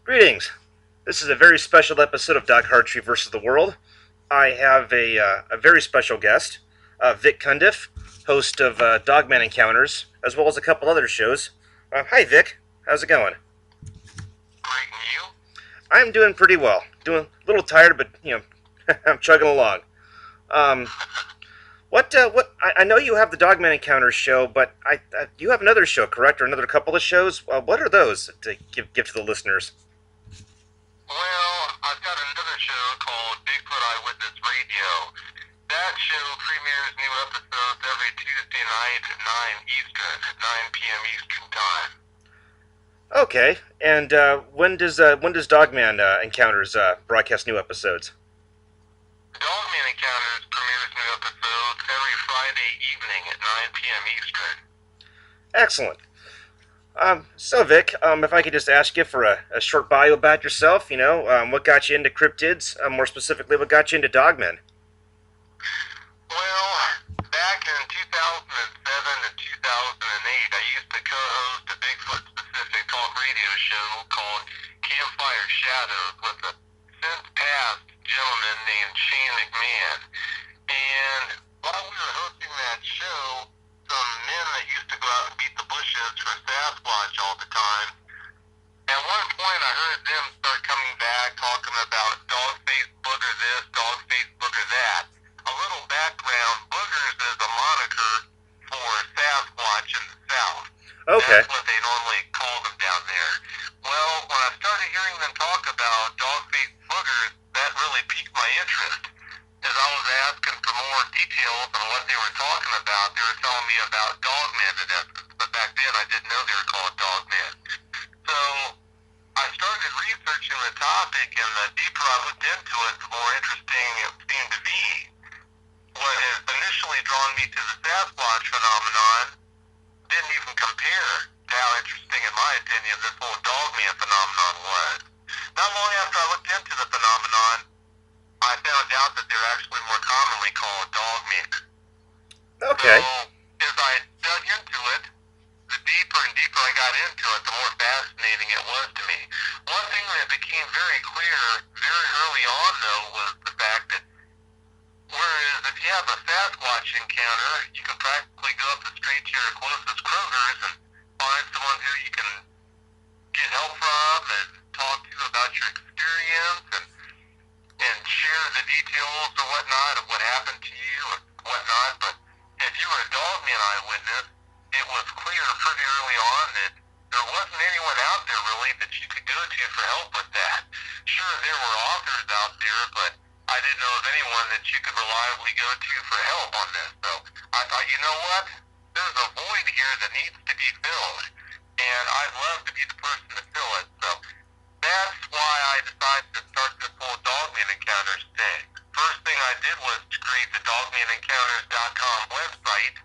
Greetings. This is a very special episode of Doc Hartree versus the World. I have a very special guest, Vic Cundiff, host of Dogman Encounters, as well as a couple other shows. Hi, Vic. How's it going? Great, and you? I'm doing pretty well. Doing a little tired, but I'm chugging along. Um, I know you have the Dogman Encounters show, but you have another show, correct, or another couple of shows? What are those to give to the listeners? Well, I've got another show called Bigfoot Eyewitness Radio. That show premieres new episodes every Tuesday night at 9 Eastern, 9 p.m. Eastern Time. Okay, and when does Dogman Encounters broadcast new episodes? Dogman Encounters premieres new episodes every Friday evening at 9 p.m. Eastern. Excellent. So Vic, if I could just ask you for a short bio about yourself, what got you into cryptids? More specifically, what got you into Dogmen? Well, back in 2007 and 2008, I used to co-host a Bigfoot-specific talk radio show called Campfire Shadows with a since-passed gentleman named Shane McMahon. And while we were hosting that show, some men that used to go out and beat the bushes for Sasquatch all the time, at one point I heard them start coming back talking about dog-faced booger this, dog-faced booger that. A little background, boogers is a moniker for Sasquatch in the South. Okay. That's what they normally call them down there. Well, when I started hearing them talk about dog-faced boogers, that really piqued my interest. As I was asking for more details on what they were talking about, they were telling me about dogmen in essence, but back then I didn't know they were called dogmen. So I started researching the topic, and the deeper I looked into it, the more interesting it seemed to be. What has initially drawn me to the Sasquatch phenomenon didn't even compare to how interesting, in my opinion, this whole dogman phenomenon was. Not long after I looked into the phenomenon, I found out that they're actually more commonly called dogmen. Okay. So, as I dug into it, the deeper and deeper I got into it, the more fascinating it was to me. One thing that became very clear very early on, though, was the fact that whereas if you have a Sasquatch encounter, you can practically go up the street to your closest Kroger's and find someone who you can get help from and talk to about your experience and share the details or whatnot of what happened to you and whatnot. But if you were a dogman eyewitness, it was clear pretty early on that there wasn't anyone out there really that you could go to for help with that. Sure, there were authors out there, but I didn't know of anyone that you could reliably go to for help on this. So I thought, you know what? There's a void here that needs to be filled, and I'd love to be the person to fill it. So that's why I decided to start this whole Dogman Encounters thing. First thing I did was to create the dogmanencounters.com website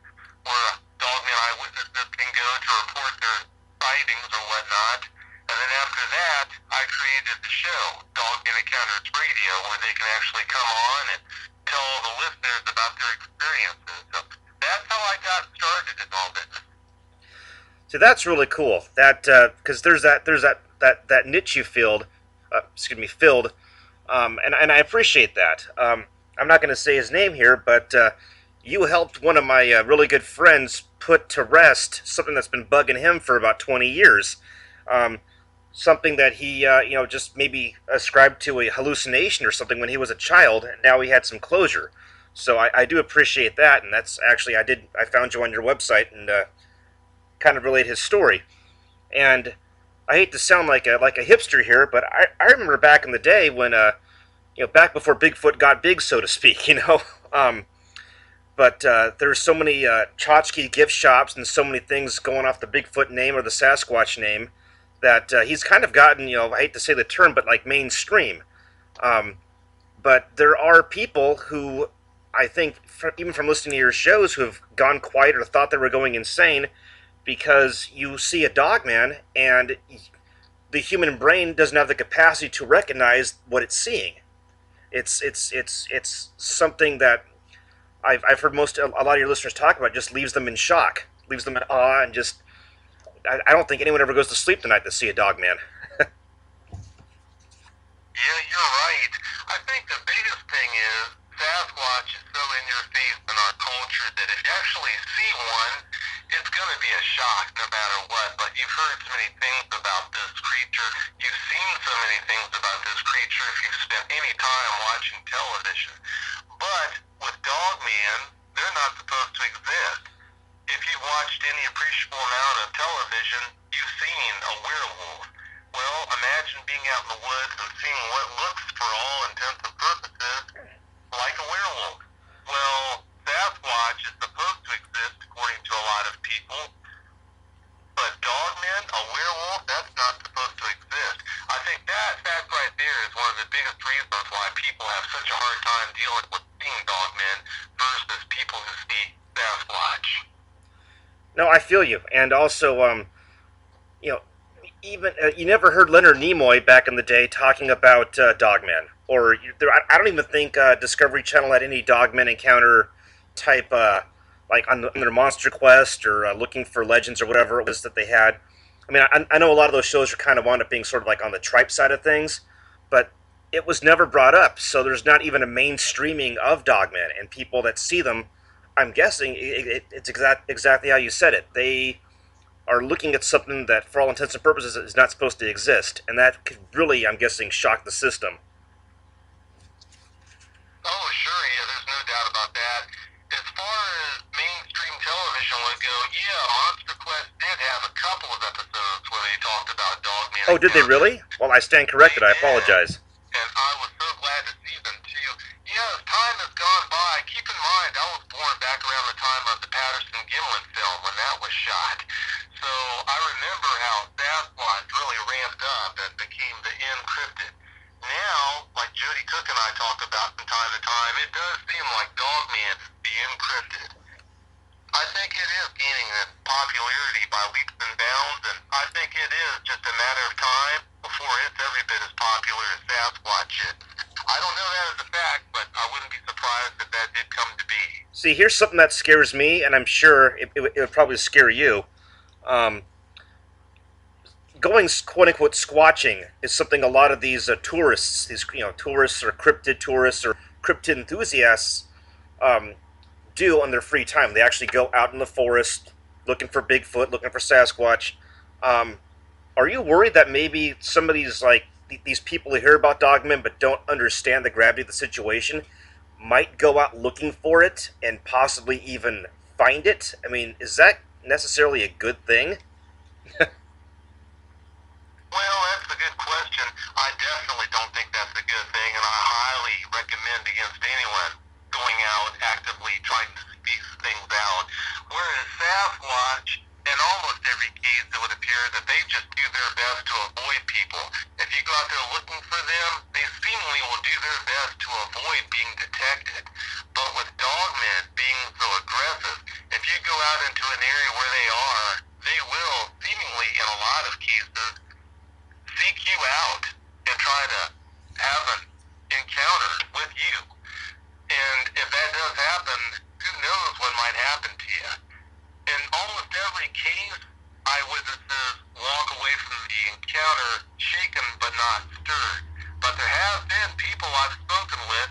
where dogman eyewitnesses can go to report their sightings or whatnot. And then after that, I created the show, Dogman Encounters Radio, where they can actually come on and tell the listeners about their experiences. So that's how I got started in all this. So that's really cool. That because there's that niche you filled, and I appreciate that. I'm not going to say his name here, but you helped one of my really good friends put to rest something that's been bugging him for about 20 years. Something that he, just maybe ascribed to a hallucination or something when he was a child, and now he had some closure. So I do appreciate that, and that's actually I found you on your website and kind of relate his story. And I hate to sound like a hipster here, but I remember back in the day when back before Bigfoot got big, so to speak, But there's so many tchotchke gift shops and so many things going off the Bigfoot name or the Sasquatch name that he's kind of gotten, I hate to say the term, but like mainstream. But there are people who, I think, even from listening to your shows, who have gone quiet or thought they were going insane because you see a dogman and the human brain doesn't have the capacity to recognize what it's seeing. It's something that I've heard a lot of your listeners talk about. Just leaves them in shock, leaves them in awe, and just I don't think anyone ever goes to sleep tonight to see a dogman. Yeah, you're right. I think the biggest thing is Sasquatch is so in your face in our culture that if you actually see one, it's going to be a shock no matter what. But you've heard so many things about this creature. You've seen so many things about this creature if you've spent any time watching television. But with Dogman, they're not supposed to exist. If you've watched any appreciable amount of television, you've seen a werewolf. Well, imagine being out in the woods and seeing what looks, for all intents and purposes, like a werewolf. Well, Sasquatch is supposed to exist according to a lot of people, but Dogmen, a werewolf, that's not supposed to exist. I think that fact right there is one of the biggest reasons why people have such a hard time dealing with seeing Dogmen versus people who see Sasquatch. No, I feel you, and also, you know, even you never heard Leonard Nimoy back in the day talking about Dogman, or I don't even think Discovery Channel had any Dogman Encounter type, like on their Monster Quest or looking for legends or whatever it was that they had. I mean, I know a lot of those shows are kind of wound up being sort of like on the tripe side of things, but it was never brought up. So there's not even a mainstreaming of Dogman, and people that see them, I'm guessing it's exactly how you said it. They are looking at something that, for all intents and purposes, is not supposed to exist, and that could really, I'm guessing, shock the system. Oh, sure, yeah, there's no doubt about that. As far as mainstream television would go, yeah, Monster Quest did have a couple of episodes where they talked about Dogman Oh, did they Encounters. really? Well, I stand corrected. I apologize. And I was so glad to see them too. Yeah, as time has gone by, keep in mind I was born back around the time of the Patterson Gimlin film when that was shot. So I remember how Sasquatch really ramped up and became the encrypted. Now, like Jody Cook and I talk about from time to time, it does seem like Dogman is the encrypted. I think it is gaining in popularity by leaps and bounds, and I think it is just a matter of time before it's every bit as popular as Sasquatch is. I don't know that as a fact, but I wouldn't be surprised if that did come to be. See, here's something that scares me, and I'm sure it would probably scare you. Um, Going quote unquote squatching is something a lot of these tourists, these tourists or cryptid tourists or cryptid enthusiasts, um, do on their free time. They actually go out in the forest looking for Bigfoot, looking for Sasquatch. Um, are you worried that maybe some of these these people who hear about Dogmen but don't understand the gravity of the situation might go out looking for it and possibly even find it? I mean, is that necessarily a good thing? Well, that's a good question. I definitely don't think that's a good thing, and I highly recommend against anyone going out actively trying to speak things out. Whereas Sasquatch, in almost every case, it would appear that they just do their best to avoid people. If you go out there looking for them, they seemingly will do their best to avoid being detected. But with Dogmen being so aggressive, if you go out into an area where they are, they will, seemingly in a lot of cases, seek you out and try to have an encounter with you. And if that does happen, who knows what might happen to you. In almost every case, eyewitnesses walk away from the encounter shaken but not stirred. But there have been people I've spoken with,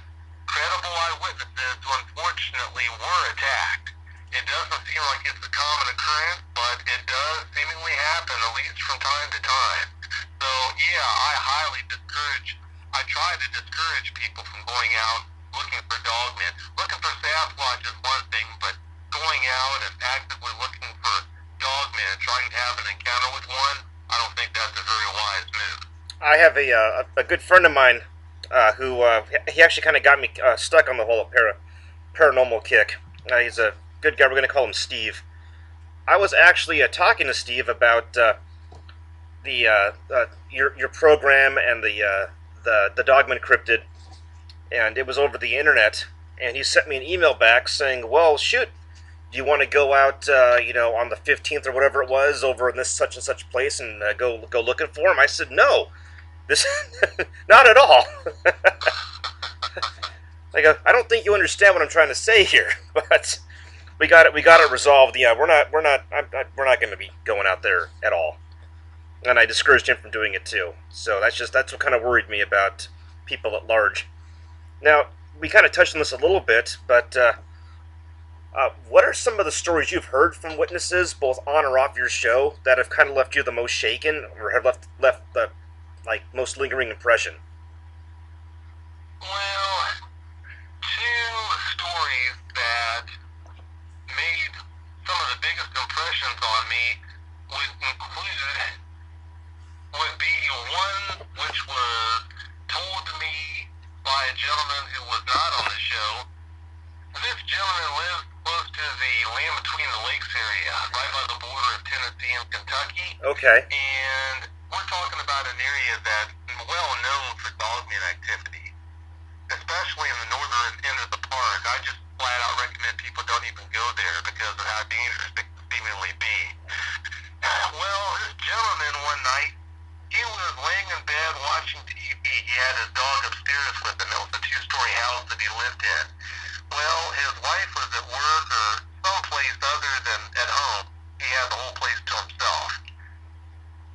credible eyewitnesses, who unfortunately were attacked. It doesn't seem like it's a common occurrence, but it does seemingly happen, at least from time to time. So, yeah, I try to discourage people from going out looking for Dogmen. Looking for Sasquatch is one thing, but going out and actively looking for Dogmen and trying to have an encounter with one, I don't think that's a very wise move. I have a good friend of mine who he actually kind of got me stuck on the whole paranormal kick. He's a good guy. We're going to call him Steve. I was actually talking to Steve about your program and the Dogman Cryptid, and it was over the internet. And he sent me an email back saying, "Well, shoot, do you want to go out, on the 15th or whatever it was, over in this such and such place, and go looking for him?" I said, "No, this not at all." I go, "I don't think you understand what I'm trying to say here, but we got it resolved. Yeah, we're not going to be going out there at all." And I discouraged him from doing it too. So that's what kind of worried me about people at large. Now, we kind of touched on this a little bit, but what are some of the stories you've heard from witnesses, both on or off your show, that have kind of left you the most shaken, or have left the like most lingering impression? Well, two stories that made some of the biggest impressions on me would include would be one which was told to me by a gentleman who was not on the show. This gentleman lives close to the Land Between the Lakes area, right by the border of Tennessee and Kentucky. Okay. And we're talking about an area that's well known for dogman activity, especially in the northern end of the park. I just flat out recommend people don't even go there because of how dangerous it can seemingly be. Well, this gentleman one night, he was laying in bed watching TV. He had his dog upstairs with him. It was a two-story house that he lived in. Well, his wife was at work or someplace other than at home. He had the whole place to himself.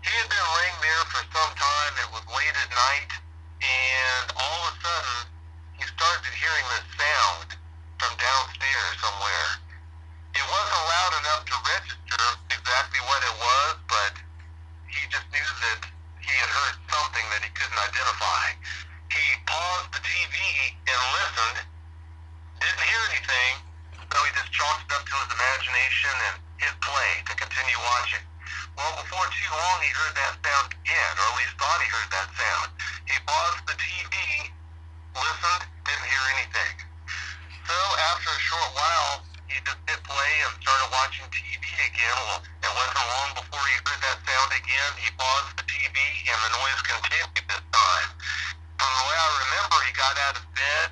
He had been laying there for some time. It was late at night, and all of a sudden, he started hearing this sound from downstairs somewhere. It wasn't loud enough to register exactly what it was, but he just knew that he had heard something that he couldn't identify. He paused the TV and listened, didn't hear anything, so he just chalked it up to his imagination and hit play to continue watching. Well, before too long, he heard that sound again, or at least thought he heard that sound. He paused the TV, listened, didn't hear anything. So after a short while, he just hit play and started watching TV again. Well, it wasn't long before he heard that sound again. He paused the TV and the noise continued this time. From the way I remember, he got out of bed,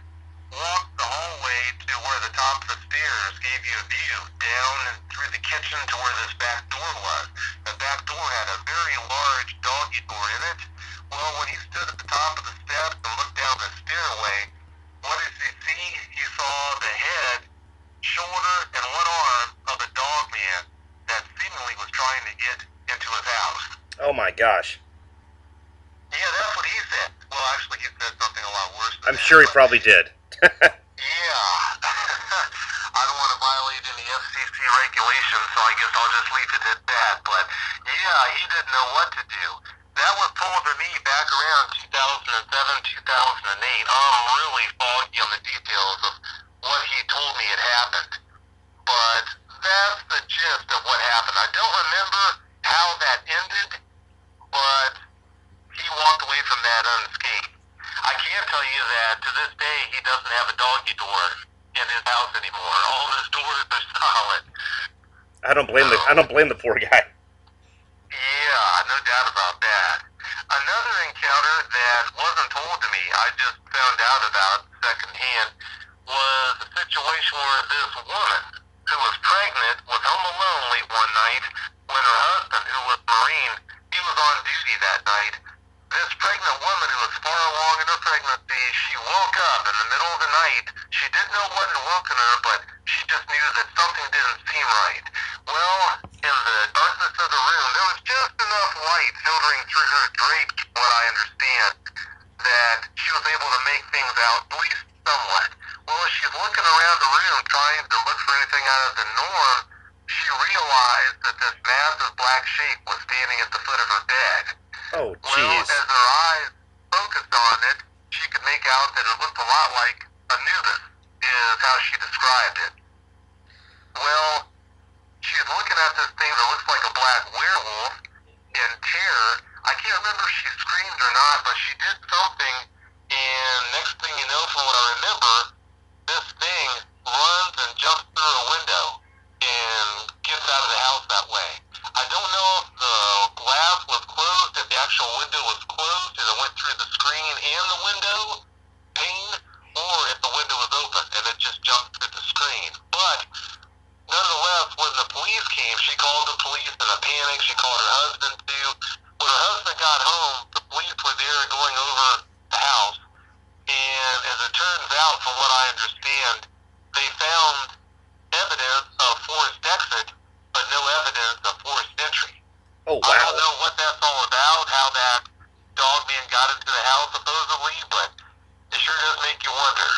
walked the hallway to where the top of the stairs gave you a view down and through the kitchen to where this back door was. The back door had a very large doggy door in it. Well, when he stood at the top of the steps and looked down the stairway, what did he see? He saw the head, shoulder, and one arm of a dog man that seemingly was trying to get into his house. Oh my gosh. Yeah, that's what he said. Well, actually, he said something a lot worse than I'm sure he probably did. Yeah. I don't want to violate any FCC regulations, so I guess I'll just leave it at that. But, yeah, he didn't know what to do. That was told to me back around 2007, 2008. I'm really foggy on the details of what he told me had happened. But that's the gist of what happened. I don't remember how that ended, but he walked away from that unscathed. I can tell you that to this day he doesn't have a doggy door in his house anymore. All his doors are solid. I don't blame the poor guy. Yeah, no doubt about that. Another encounter that wasn't told to me, I just found out about secondhand, was a situation where this woman who was pregnant was home alone late one night when her husband, who was Marine, he was on duty that night. This pregnant woman who was far along in her pregnancy, she woke up in the middle of the night. She didn't know what had woken her, but she just knew that something didn't seem right. Well, in the darkness of the room, there was just enough light filtering through her drapes, from what I understand, that she was able to make things out, at least somewhat. Well, as she's looking around the room, trying to look for anything out of the norm, she realized that this massive black shape was standing at the foot of her bed. Oh, Well, jeez. as her eyes focused on it, she could make out that it looked a lot like Anubis, is how she described it. Well, she's looking at this thing that looks like a black werewolf in terror. I can't remember if she screamed or not, but she did something, and next thing you know, from what I remember, this thing runs and jumps through a window and gets out of the house that way. I don't know if the glass was closed, if the actual window was closed, and it went through the screen and the window pane, or if the window was open and it just jumped through the screen. But nonetheless, when the police came, she called the police in a panic. She called her husband too. When her husband got home, the police were there going over the house, and as it turns out, from what I understand, they found evidence of forced exit, but no evidence of forced entry. Oh, I don't wow. know what that's all about, how that dog man got into the house supposedly, but It sure does make you wonder.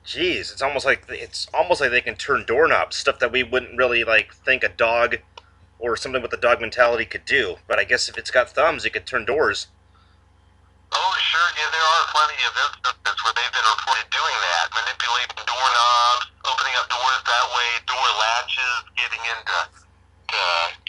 Jeez, it's almost like they can turn doorknobs, stuff that we wouldn't really like think a dog or something with the dog mentality could do. But I guess if it's got thumbs, it could turn doors. Oh, sure, yeah, there are plenty of instances where they've been reported doing that, manipulating doorknobs, opening up doors that way, door latches, getting into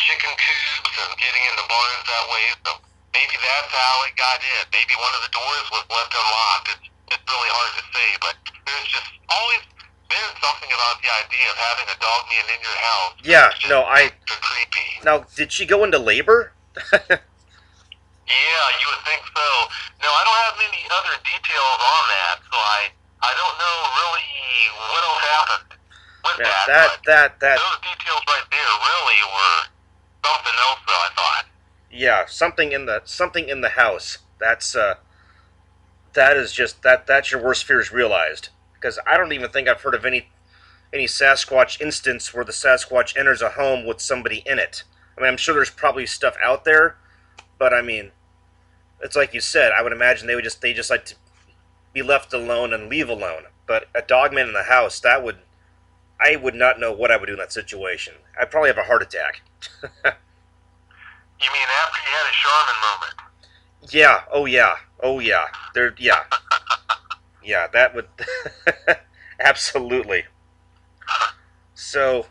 chicken coops and getting into barns that way. So maybe that's how it got in. Maybe one of the doors was left unlocked. It's really hard to say, but there's just always been something about the idea of having a dog man in your house. Yeah, It's just no, I extra creepy. now did she go into labor? Yeah, you would think so. No, I don't have many other details on that, so I don't know really what else happened with Yeah, that, that but that those details right there really were something else, though, I thought. yeah, something in the house. That's your worst fears realized. Because I don't even think I've heard of any Sasquatch instance where the Sasquatch enters a home with somebody in it. I mean, I'm sure there's probably stuff out there, but I mean, it's like you said. I would imagine they just like to be left alone and leave alone. But a dogman in the house, I would not know what I would do in that situation. I'd probably have a heart attack. You mean after you had a Charmin moment? Yeah. Oh yeah. Oh yeah. There. Yeah. Yeah. That would absolutely. So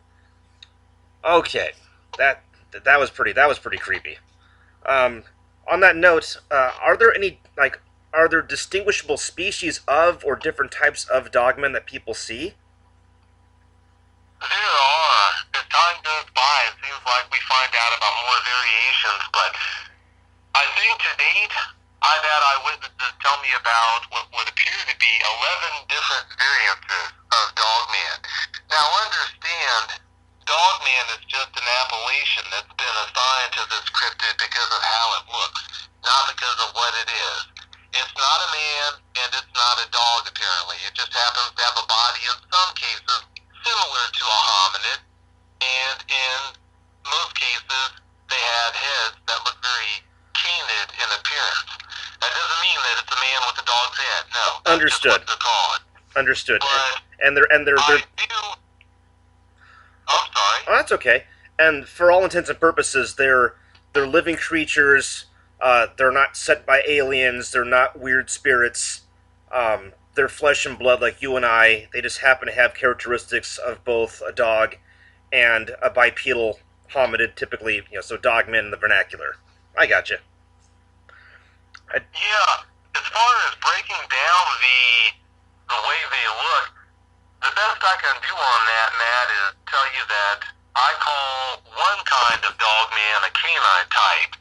okay, that that was pretty creepy. Um, on that note, are there distinguishable species of or different types of dogmen that people see? There are. As time goes by, it seems like we find out about more variations, but I think to date, I've had eyewitnesses tell me about what would appear to be 11 different variances of Dogman. Now, understand, Dogman is just an appellation that's been assigned to this cryptid because of how it looks, not because of what it is. It's not a man, and it's not a dog, apparently. It just happens to have a body, in some cases, similar to a hominid, and in most cases, they had heads that look very canid in appearance. That doesn't mean that it's a man with a dog's head. No, that's just what Understood. they're called. Understood. But And they're I do. I'm sorry. oh, that's okay. And for all intents and purposes, they're living creatures. They're not set by aliens. They're not weird spirits. They're flesh and blood like you and I. They just happen to have characteristics of both a dog and a bipedal hominid, typically, so dogmen in the vernacular. I got you. Yeah, as far as breaking down the way they look, the best I can do on that, Matt, is tell you that I call one kind of dogman a canine type.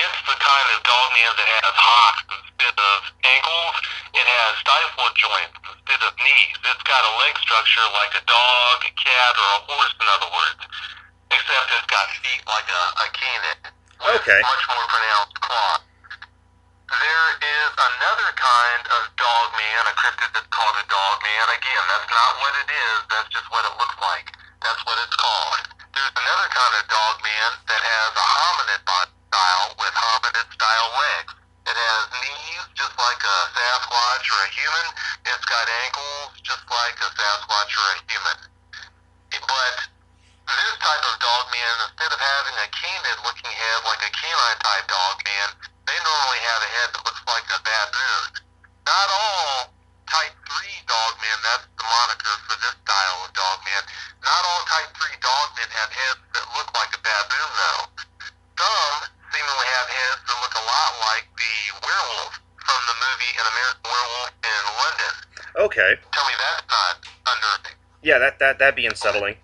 It's the kind of dogman that has hocks instead of ankles. It has stifle joints instead of knees. It's got a leg structure like a dog, a cat, or a horse, in other words. Except it's got feet like a canid with Okay. much more pronounced claws. There is another kind of dogman, a cryptid that's called a dogman. Again, that's not what it is, that's just what it looks like. That's what it's called. There's another kind of dogman that has a hominid body style with hominid style legs. It has knees just like a Sasquatch or a human. It's got ankles just like a Sasquatch or a human. But this type of dogman, instead of having a canid looking head like a canine type dogman, they normally have a head that looks like a baboon. Not all type 3 dogmen, that's the moniker for this style of dogman, not all type 3 dogmen have heads that look like a baboon though. Some seemingly have heads that look a lot like the werewolf from the movie An American Werewolf in London. Okay. Tell me that's not unnerving. Yeah, that'd be unsettling.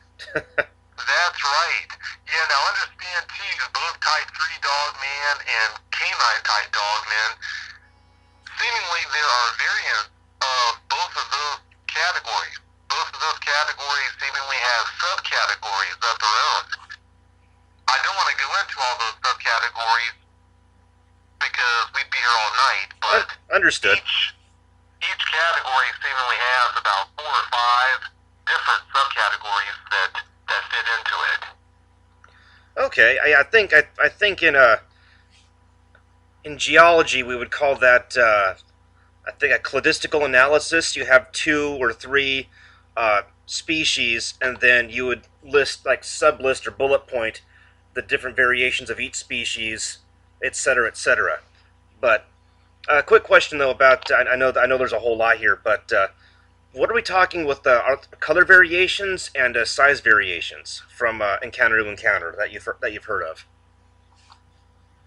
That's right. Yeah, now understand too, both type 3 dogman and canine type dogmen, seemingly there are variants of both of those categories. Both of those categories seemingly have subcategories of their own. I don't want to go into all those subcategories because we'd be here all night, but Understood. each category seemingly has about 4 or 5 different subcategories that fit into it. Okay, I think in geology we would call that I think a cladistical analysis, you have two or three species, and then you would list like sub-list or bullet point the different variations of each species, etc., etc. But quick question though about I know there's a whole lot here, but what are we talking with color variations and size variations from encounter to encounter that you've heard of?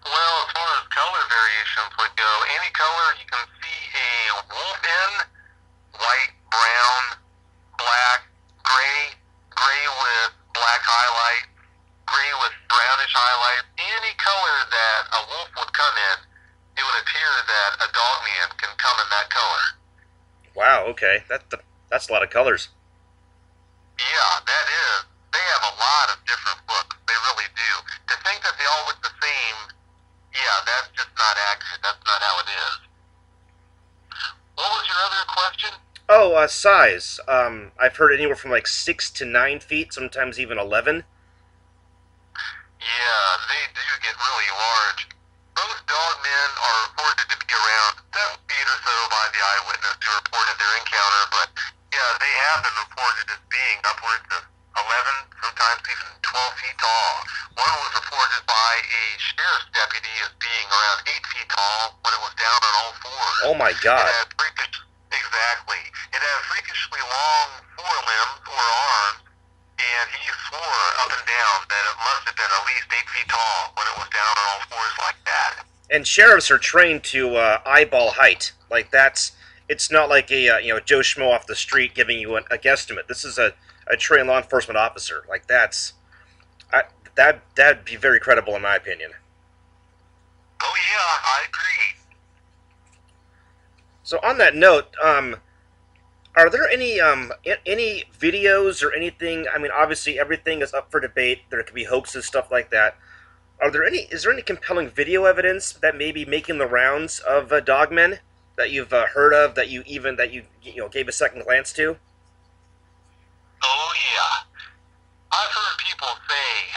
Well, as far as color variations would go, any color you can see a wolf in, white, brown, black, gray, gray with black highlight, gray with brownish highlight, any color that a wolf would come in, it would appear that a dogman can come in that color. Wow. Okay. That's a lot of colors. Yeah, that is. They have a lot of different looks. They really do. To think that they all look the same, yeah, that's just not accurate. That's not how it is. What was your other question? Oh, size. I've heard anywhere from like 6 to 9 feet, sometimes even 11. Yeah, they do get really large. Most dogmen are reported to be around 7 feet or so by the eyewitness who reported their encounter, but yeah, they have been reported as being upwards of 11, sometimes even 12 feet tall. One was reported by a sheriff's deputy as being around 8 feet tall when it was down on all fours. Oh my God. Exactly. It had freakishly long forelimbs or arms, and he swore up and down that it must have been at least 8 feet tall when it was down on all fours like that. And sheriffs are trained to eyeball height. Like it's not like a Joe Schmo off the street giving you a guesstimate. This is a trained law enforcement officer. Like that'd be very credible in my opinion. Oh yeah, I agree. So on that note, are there any videos or anything? I mean, obviously everything is up for debate. There could be hoaxes, stuff like that. Is there any compelling video evidence that may be making the rounds of Dogmen that you've heard of that you gave a second glance to? Oh yeah. I've heard people say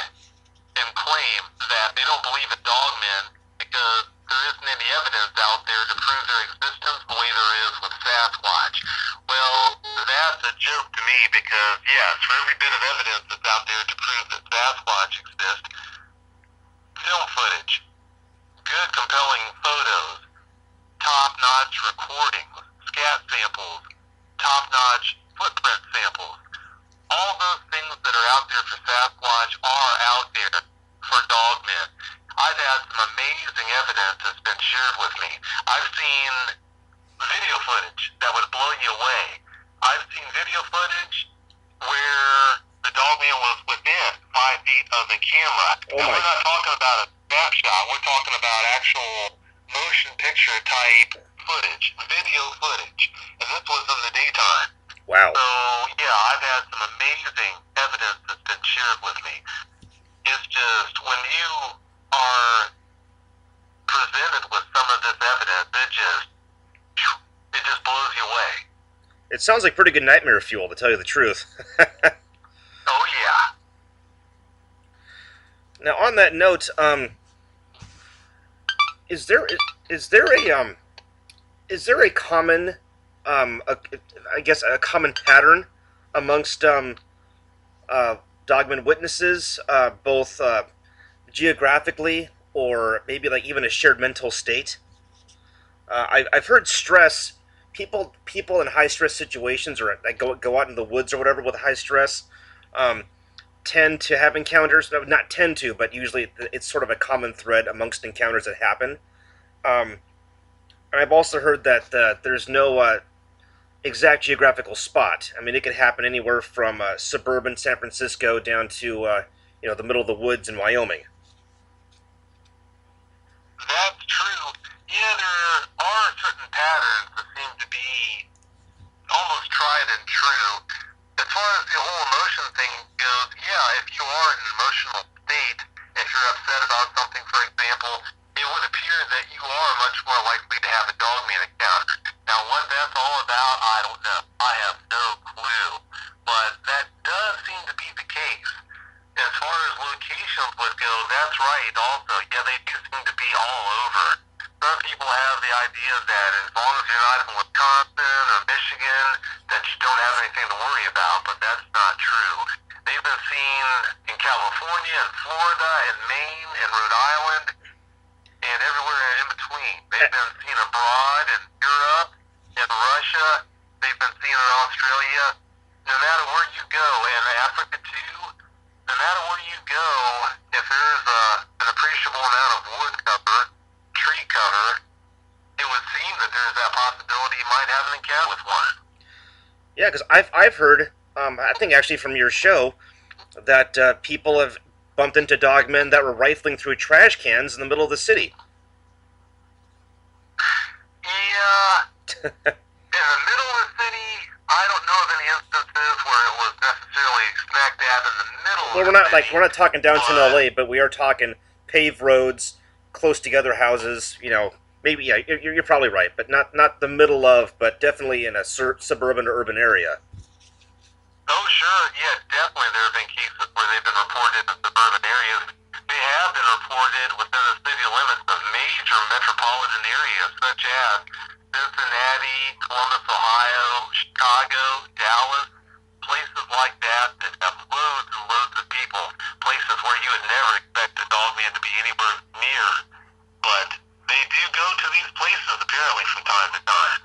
and claim that they don't believe in dogmen because there isn't any evidence out there to prove their existence the way there is with Sasquatch. Well, that's a joke to me because, yes, for every bit of evidence that's out there to prove that Sasquatch exists, film footage, good compelling photos, top-notch recordings, scat samples, top-notch footprint samples, all those things that are out there for Sasquatch are out there for dogmen. I've had some amazing evidence that's been shared with me. I've seen video footage that would blow you away. I've seen video footage where the dogman was within 5 feet of the camera. Oh and my. we're not talking about a snapshot. We're talking about actual motion picture type footage, video footage. And this was in the daytime. Wow. So, yeah, I've had some amazing evidence that's been shared with me. It's just, when you are presented with some of this evidence, it just blows you away. It sounds like pretty good nightmare fuel, to tell you the truth. Oh, yeah. Now, on that note, is there a common, I guess, a common pattern amongst Dogman witnesses, both geographically or maybe like even a shared mental state? I've heard stress. People in high stress situations or that go out in the woods or whatever with high stress, um, tend to have encounters. No, not tend to, but usually it's sort of a common thread amongst encounters that happen. Um, and I've also heard that there's no exact geographical spot. I mean, it could happen anywhere from suburban San Francisco down to the middle of the woods in Wyoming. That's true. Yeah, there are certain patterns that seem to be almost tried and true. As far as the whole emotion thing goes, yeah, if you are in an emotional state, if you're upset about something, for example, it would appear that you are much more likely to have a dogman encounter. Now, what that's all about, I don't know. I have no clue. But that does seem to be the case. As far as locations would go, that's right also. Yeah, they do seem to be all over. Some people have have the idea that as long as you're not in Wisconsin or Michigan, that you don't have anything to worry about, but that's not true. They've been seen in California and Florida and Maine and Rhode Island and everywhere in between. They've been seen abroad in Europe, in Russia. They've been seen in Australia. No matter where you go, and Africa too, no matter where you go, if there's an appreciable amount of wood cover, tree cover, it would seem that there's that possibility you might have an encounter with one. Yeah, because I've heard, I think actually from your show, that people have bumped into dogmen that were rifling through trash cans in the middle of the city. Yeah, in the middle of the city, I don't know of any instances where it was necessarily smack dab in the middle Well, of the city. we're not talking downtown LA, but we are talking paved roads, close together houses. You know, maybe yeah, you're probably right, but not the middle of, but definitely in a suburban or urban area. Oh, sure. Yeah, definitely there have been cases where they've been reported in suburban areas. They have been reported within the city limits of major metropolitan areas such as Cincinnati, Columbus, Ohio, Chicago, Dallas, places like that that have loads and loads of people, places where you would never expect a dogman to be anywhere near. But they do go to these places apparently from time to time.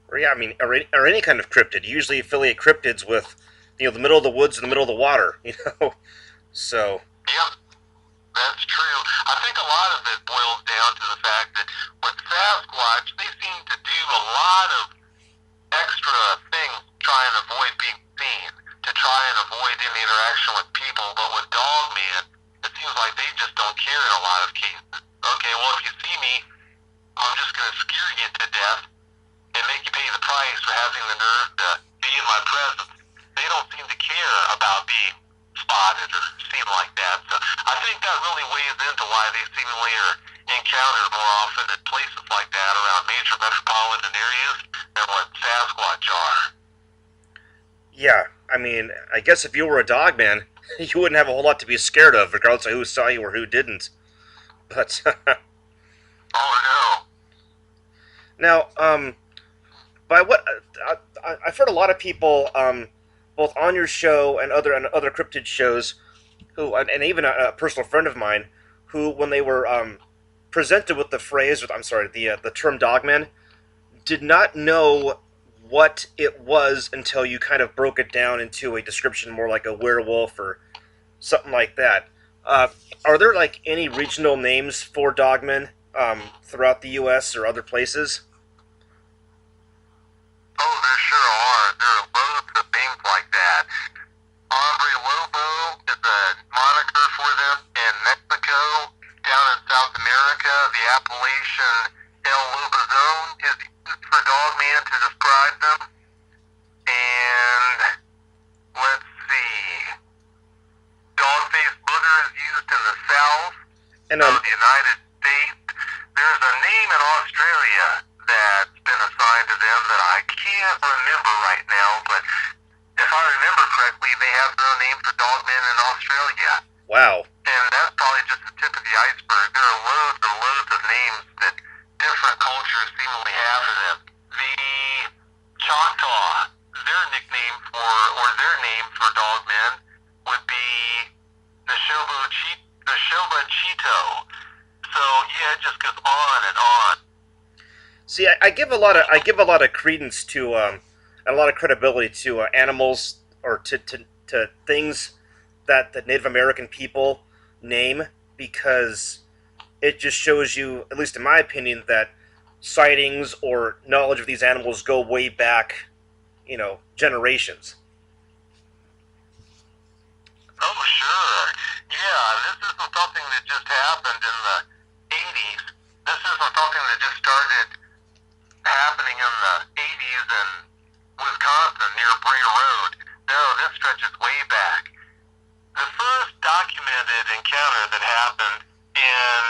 Or yeah, I mean, or any kind of cryptid. You usually affiliate cryptids with, you know, the middle of the woods and the middle of the water. You know, so. Yep, that's true. I think a lot of it boils down to the fact that with Sasquatch, they seem to do a lot of extra things to try and avoid being seen, to try and avoid any interaction with people. But with Dogman, it seems like they just don't care in a lot of cases. Okay, well, if you see me, I'm just going to scare you to death and make you pay the price for having the nerve to be in my presence. They don't seem to care about being spotted or seen like that. So I think that really weighs into why they seemingly are encountered more often at places like that around major metropolitan areas than what Sasquatch are. Yeah, I mean, I guess if you were a dogman, you wouldn't have a whole lot to be scared of, regardless of who saw you or who didn't. But Oh no. now, by what I've heard a lot of people, both on your show and other cryptid shows, who and even a personal friend of mine, who when they were presented with the phrase, I'm sorry, the term dogman, did not know what it was until you kind of broke it down into a description more like a werewolf or something like that. Are there like any regional names for dogmen throughout the U.S. or other places? Oh, there sure are. There are loads of names like that. Hombre Lobo is a moniker for them in Mexico. Down in South America, the appellation El Lobezón is used for dogman to describe them. And let's see, dog-faced booger is used in the South And of the United States. There's a name in Australia that's been assigned to them that I can't remember right now, but if I remember correctly, they have their own name for dogmen in Australia. wow, And that's probably just the tip of the iceberg. There are loads and loads of names that different cultures seemingly have for them. The Choctaw, their nickname for, or their name for dogmen would be the Shobachito. So yeah, it just goes on and on. see, I give a lot of credence to and a lot of credibility to animals or to things that the Native American people name, because it just shows you, at least in my opinion, that sightings or knowledge of these animals go way back, you know, generations. Oh, sure. Yeah, this isn't something that just happened in the 80s. This isn't something that just started happening in the 80s in Wisconsin near Bray Road. No, this stretches way back. The first documented encounter that happened in,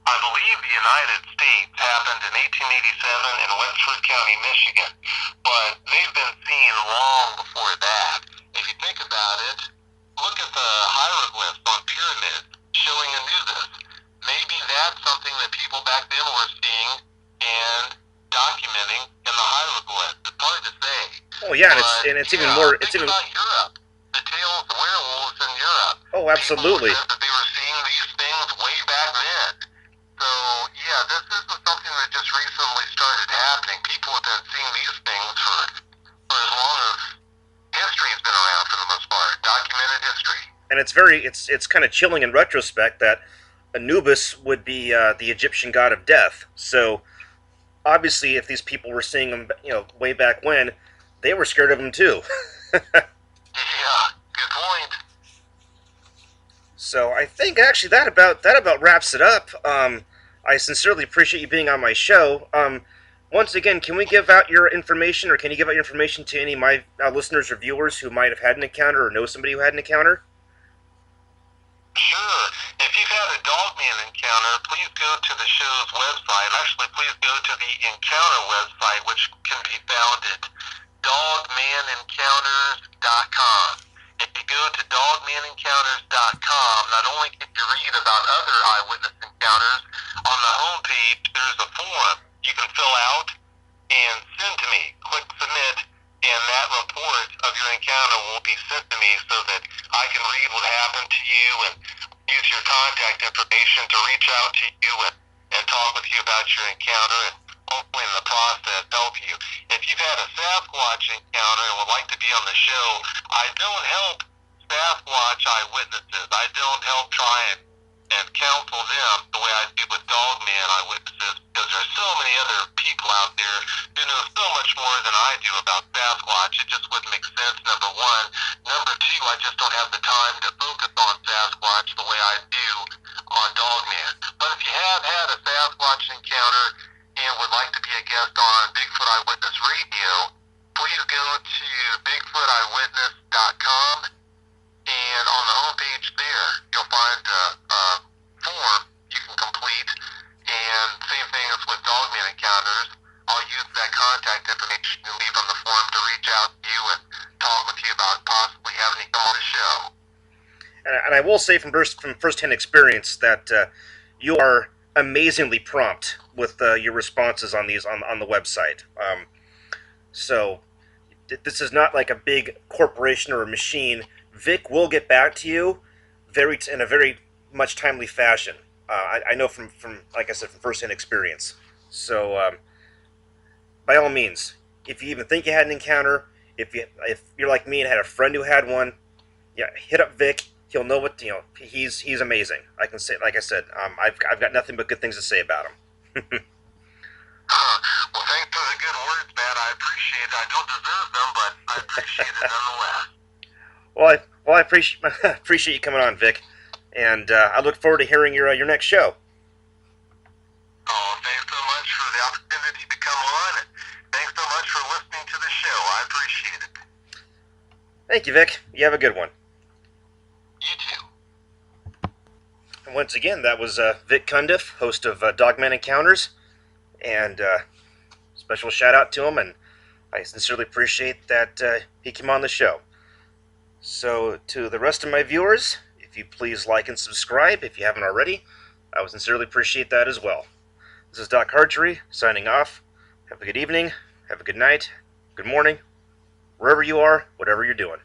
I believe, the United States happened in 1887 in Wexford County, Michigan. But they've been seen long before that. If you think about it, look at the hieroglyphs on pyramids showing Anubis. Maybe that's something that people back then were seeing yeah, But and it's even yeah, more. It's think even. about Europe. The tales of werewolves in Europe. Oh, People absolutely. said that they were seeing these things way back then. So yeah, this isn't something that just recently started happening. People have been seeing these things for as long as history's been around for the most part. Documented history. And it's kind of chilling in retrospect that Anubis would be the Egyptian god of death. So obviously, if these people were seeing him, way back when, they were scared of him too. Yeah, good point. So I think actually that about wraps it up. I sincerely appreciate you being on my show. Once again, can we give out your information, or can you give out your information to any of my listeners or viewers who might have had an encounter or know somebody who had an encounter? Sure. If you've had a Dogman encounter, please go to the show's website. Actually, please go to the encounter website, which can be found at dogmanencounters.com. If you go to dogmanencounters.com, not only can you read about other eyewitness encounters, on the homepage there's a form you can fill out and send to me. Click submit, and that report of your encounter will be sent to me so that I can read what happened to you and use your contact information to reach out to you and talk with you about your encounter and hopefully in the process help you. If you've had a Sasquatch encounter and would like to be on the show, I don't help Sasquatch eyewitnesses. I don't help try and counsel them the way I do with Dogman eyewitnesses, because there's so many other people out there who know so much more than I do about Sasquatch. It just wouldn't make sense, number one. Number two, I just don't have the time to focus on Sasquatch the way I do on Dogman. But if you have had a Sasquatch encounter and would like to be a guest on Bigfoot Eyewitness Radio, please go to bigfooteyewitness.com. And on the homepage there, you'll find a form you can complete. And same thing as with Dogman Encounters, I'll use that contact information you leave on the form to reach out to you and talk with you about possibly having you come on the show. And I will say from firsthand experience that you are amazingly prompt with your responses on the website. So this is not like a big corporation or a machine. Vic will get back to you in a very much timely fashion. I know from like I said, from firsthand experience. So by all means, if you even think you had an encounter, if you're like me and had a friend who had one, yeah, hit up Vic. He'll know what He's amazing. I can say, like I said, I've got nothing but good things to say about him. Well, thanks for the good words, man. I appreciate it. I don't deserve them, but I appreciate it nonetheless. I appreciate you coming on, Vic, and I look forward to hearing your next show. Oh, thanks so much for the opportunity to come on, and thanks so much for listening to the show. I appreciate it. Thank you, Vic. You have a good one. You too. And once again, that was Vic Cundiff, host of Dogman Encounters, and special shout out to him, and I sincerely appreciate that he came on the show. So, to the rest of my viewers, if you please like and subscribe if you haven't already, I would sincerely appreciate that as well. This is Doc Harchery, signing off. Have a good evening, have a good night, good morning, wherever you are, whatever you're doing.